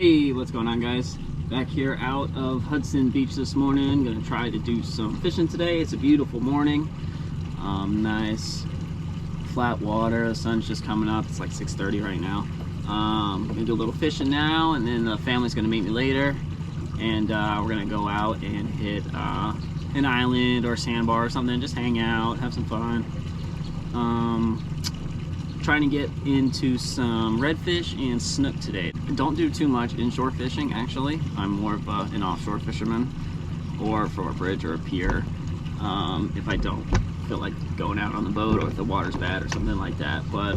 Hey, what's going on, guys? Back here out of Hudson Beach this morning. Gonna try to do some fishing today. It's a beautiful morning. Nice flat water. The sun's just coming up. It's like 6:30 right now. Gonna do a little fishing now, and then the family's gonna meet me later, and we're gonna go out and hit an island or a sandbar or something. Just hang out, have some fun. Trying to get into some redfish and snook today. Don't do too much inshore fishing, actually. I'm more of an offshore fisherman, or from a bridge or a pier, if I don't feel like going out on the boat, or if the water's bad or something like that. But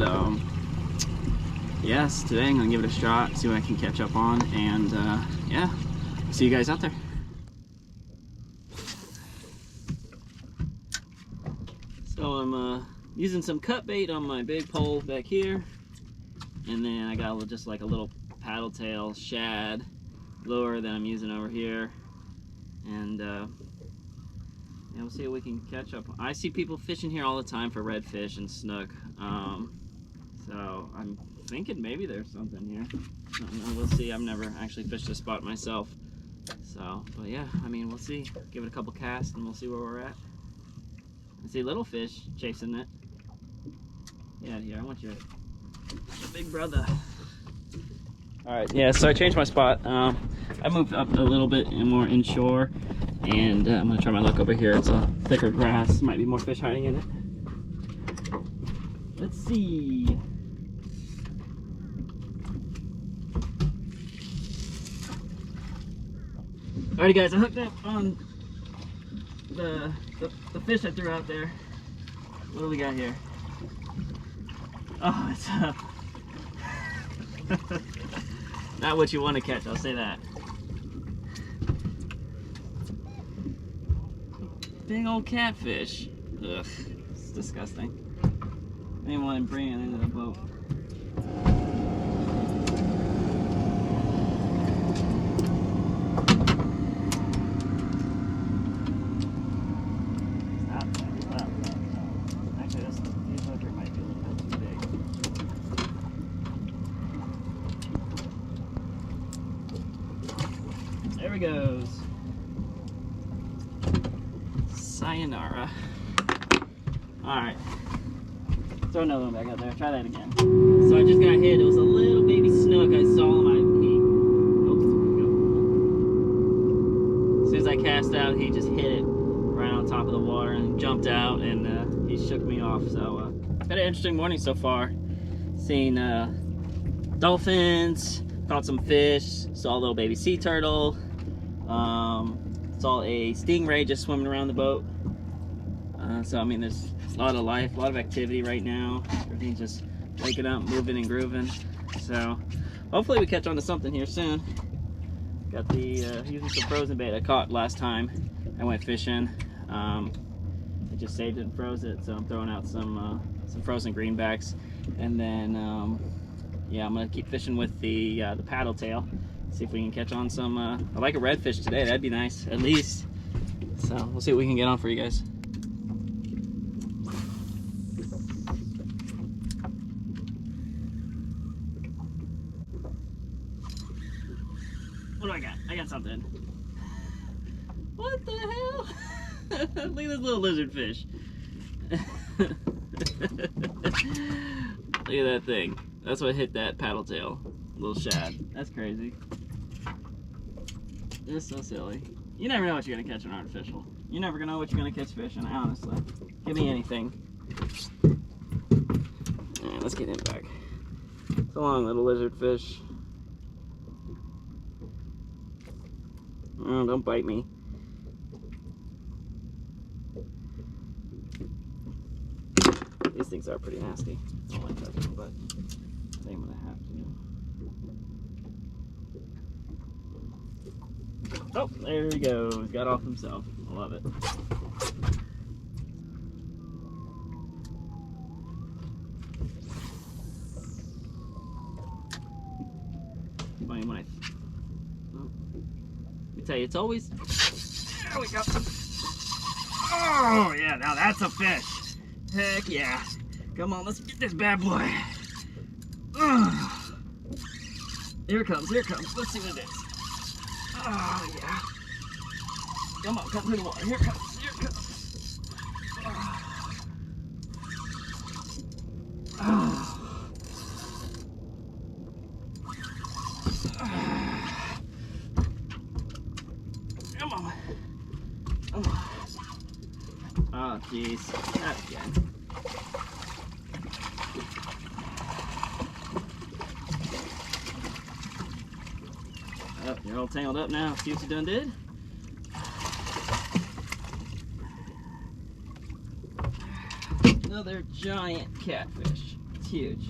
yes, today I'm gonna give it a shot, see what I can catch up on, and yeah, see you guys out there. So I'm using some cut bait on my big pole back here, and then I got just like a little paddle tail shad lure that I'm using over here, and yeah, we'll see what we can catch up. I see people fishing here all the time for redfish and snook, so I'm thinking maybe there's something here. I don't know, we'll see. I've never actually fished this spot myself, so but yeah, I mean, we'll see. Give it a couple casts and we'll see where we're at. I see little fish chasing it. Yeah, here, I want your big brother. Alright, yeah, so I changed my spot. I moved up a little bit and more inshore, and I'm going to try my luck over here. It's a thicker grass, might be more fish hiding in it. Let's see. Alrighty, guys, I hooked up on the fish I threw out there. What do we got here? Oh, it's not what you want to catch, I'll say that. Big old catfish. Ugh, it's disgusting. I didn't want to bring it into the boat. There he goes. Sayonara. Alright. Throw another one back out there. Try that again. So I just got hit. It was a little baby snook. I saw him. As soon as I cast out, he just hit it right on top of the water and jumped out, and he shook me off. So had an interesting morning so far. Seen dolphins, caught some fish, saw a little baby sea turtle. Saw a stingray just swimming around the boat. So I mean, there's a lot of life, a lot of activity right now. Everything's just waking up, moving and grooving. So hopefully we catch on to something here soon. Got the using some frozen bait I caught last time I went fishing. I just saved it and froze it, so I'm throwing out some frozen greenbacks, and then yeah, I'm gonna keep fishing with the paddle tail. See if we can catch on some, I like a redfish today, that'd be nice, at least. So, we'll see what we can get on for you guys. What do I got? I got something. What the hell? Look at this little lizard fish. Look at that thing. That's what hit that paddle tail. Little shad. That's crazy. It's so silly. You never know what you're gonna catch in artificial. You're never gonna know what you're gonna catch fishing, honestly. Give me anything. Alright, let's get him back. So long, little lizard fish. Oh, don't bite me. These things are pretty nasty. I don't like touching them, but I think I'm gonna have to. Oh, there he goes. Got off himself. I love it. Funny when let me tell you, it's always. There we go. Oh yeah, now that's a fish. Heck yeah. Come on, let's get this bad boy. Here it comes, here it comes. Let's see what it is. Oh, yeah. Come on, come through the water. Here it comes, here it comes. Oh. Come on. Oh, jeez. That's good. Oh, you're all tangled up now. See what you done did? Another giant catfish. It's huge.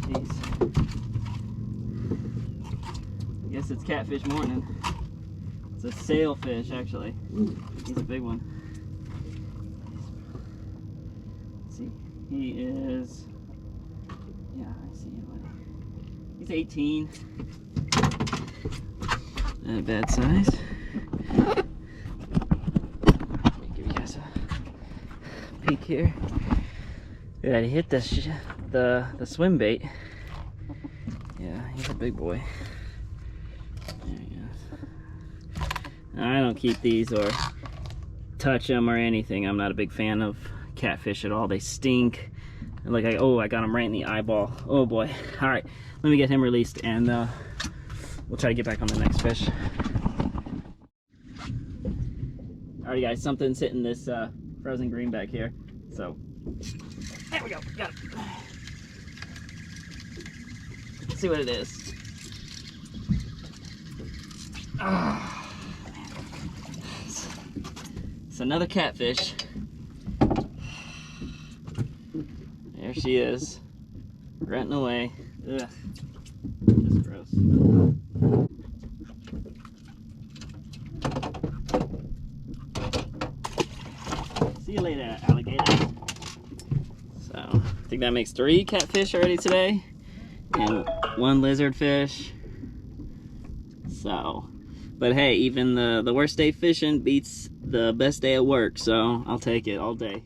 Jeez. I guess it's catfish morning. It's a sailfish, actually. He's a big one. Let's see, he is. Yeah, I see him. He's 18. Not a bad size. Let me give you guys a peek here. Yeah, he hit the swim bait. Yeah, he's a big boy. There he goes. I don't keep these or touch them or anything. I'm not a big fan of catfish at all. They stink. Like, oh, I got him right in the eyeball. Oh boy. All right, let me get him released and we'll try to get back on the next fish. Alright guys, something's hitting this frozen green back here. So, there we go, got it. Let's see what it is. Oh, it's another catfish. There she is, running away. Ugh, just gross. See you later, alligator. So, I think that makes 3 catfish already today, and 1 lizard fish. So, but hey, even the worst day fishing beats the best day at work, so I'll take it all day.